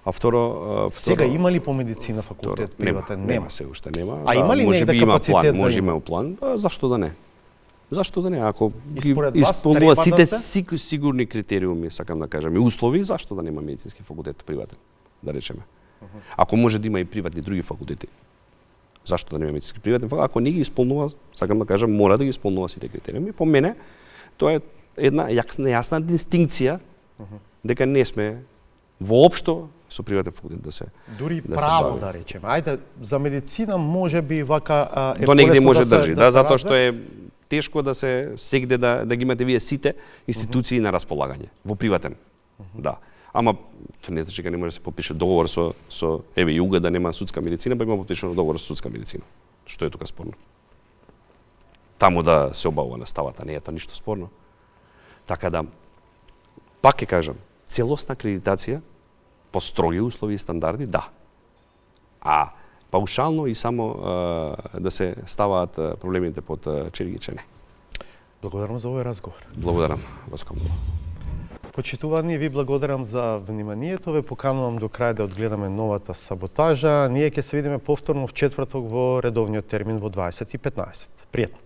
А второ, сега има ли по медицина факултет приватен? Нема се уште нема. А има ли негде капацитет да може има план? Зашто да не? Зашто да не? Ако исполнува сите сигурни критериуми, сакам да кажам, и услови, зашто да нема медицински факултет приватен, да речеме. Ако може да има и приватни други факултети, зашто да нема медицински приватен факултет? Ако не ги исполнува, сакам да кажам, мора да ги исполнува сите критериуми. По мене, тоа е една јасна дистинкција дека не сме воопшто со приватен факултет да се дури право да речеме. Ајде, за медицина можеби вака е до негде може да држи, затоа што е тешко да се сегде да ги имате вие сите институции на располагање во приватен. Да. Ама тоа не значи дека не може да се подпише договор со еве Југа да нема судска медицина, па има подпишано договор со судска медицина. Што е тука спорно? Таму да се обавува наставата, не е тоа ништо спорно. Така да пак ќе кажам, целосна акредитација по строги услови и стандарди, да. А паушално и само да се ставаат проблемите под черигиче, не. Благодарам за овој разговор. Благодарам, Васко. Почитувани, ви благодарам за вниманието. Ве поканувам до крај да одгледаме новата саботажа. Ние ќе се видиме повторно в четврток во редовниот термин во 20:15. Пријатно.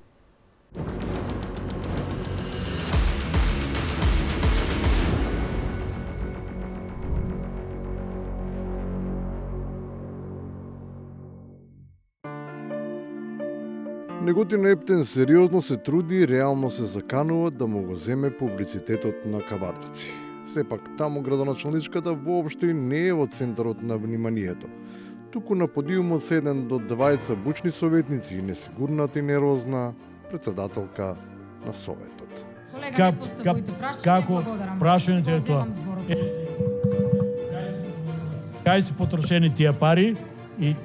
Неготино Ептен сериозно се труди и реално се заканува да му го земе публицитетот на Кавадарци. Сепак, таму градоначалничката воопшто и не е во центарот на вниманието. Туку на подиумот се еден до двајца бучни советници и несигурната и нервозна председателка на Советот. Колега, не поставујте прашање, како благодарам. прашањето е тоа? Кај се потрошени тие пари и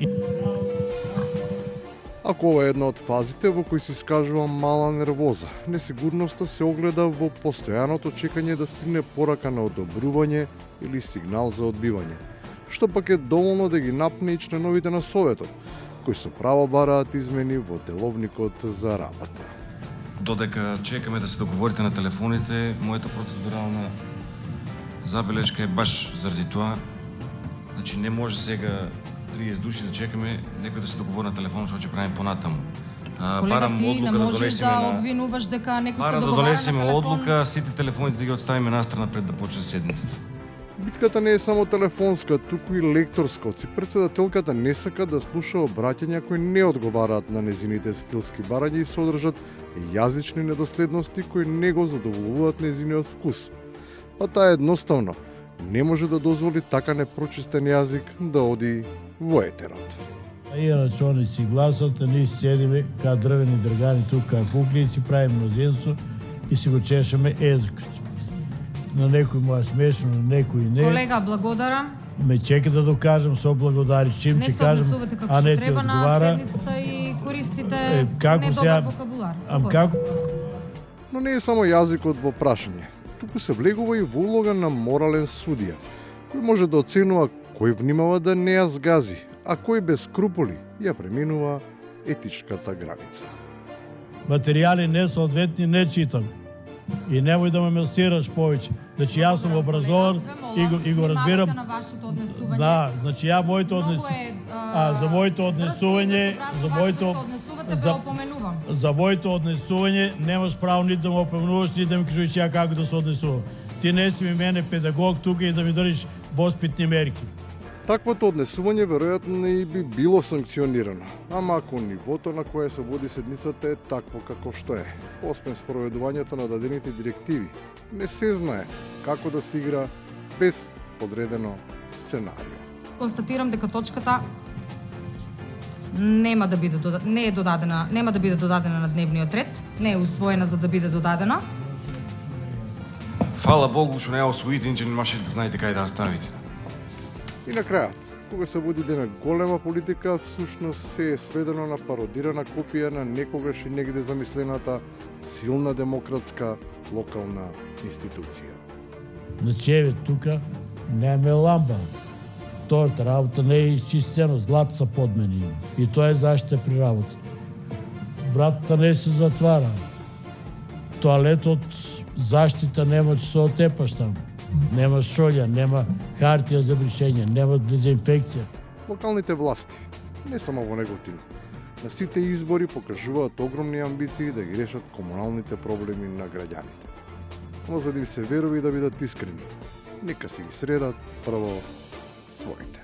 Ако ова е една од фазите во кои се искажува мала нервоза, несигурноста се огледа во постојаното чекање да стигне порака на одобрување или сигнал за одбивање, што пак е доволно да ги напне и членовите на Советот, кои со право бараат измени во деловникот за работа. Додека чекаме да се договорите на телефоните, мојата процедурална забелешка е баш заради тоа. Значи не може сега 30 души да чекаме некој да се договори на телефон што ќе правиме понатаму. Колега, ти не можеш да обвинуваш дека некој се договара на телефон. Да донесеме одлука, сите телефоните да ги оставиме настрана пред да почне седницата. Битката не е само телефонска, туку и лекторска. Председателката не сака да слуша обраќања кои не одговараат на незините стилски барања и содржат јазични недоследности кои не го задоволуваат незиниот вкус. Па таа едноставно не може да дозволи така непрочистен јазик да оди во етерот. А иначе они си гласат, а ние седиме као дрвени дргани тука, куклици, правим мнозинство и си го чешаме езикот. На некој му е смешно, на некој не. Колега, благодарам. Ме чека да докажам, со благодари, чим Не ти се кажам, однесувате како а што не ти треба на одговара. седницата и користите Како недобар сега- вокабулар. Како? Но не е само јазикот во прашање. Туку се влегува и во улога на морален судија, кој може да оценува кој внимава да не ја згази, а кој без скруполи ја преминува етичката граница. Материјали несоодветни не читам. И немој да ме милсираш повеќе. Значи јас сум образован и го разбирам. На вашето однесување. Да, значи ја моето однесување. За моето однесување, за моето однесување немаш право ни да ме опомнуваш, ни да ми кажеш ја како да се однесувам. Ти не си ми мене педагог тука и да ми држиш воспитни мерки. Таквото однесување веројатно и би било санкционирано, ама ако нивото на кое се води седницата е такво како што е, освен спроведувањето на дадените директиви, не се знае како да се игра без подредено сценарио. Констатирам дека точката нема да биде додадена на дневниот ред, не е усвоена за да биде додадена. Фала Богу што не ја освоите, иначе немаше да знаете кај да ја ставите. И на крајот, кога се води една голема политика, всушност се е сведено на пародирана копија на некогаш и негде замислената силна демократска локална институција. Значи, еве, тука немаме ламба. Втората работа не е изчистено, злато са подмени. И тоа е заштита при работа. Вратата не се затвара. Тоалетот заштита нема че се отепаш там. Нема шолја, нема хартија за бришење, нема дезинфекција. Локалните власти, не само во Неготин, на сите избори покажуваат огромни амбиции да ги решат комуналните проблеми на граѓаните. Но за да им се верува и да бидат искрени, нека си ги средат прво своите.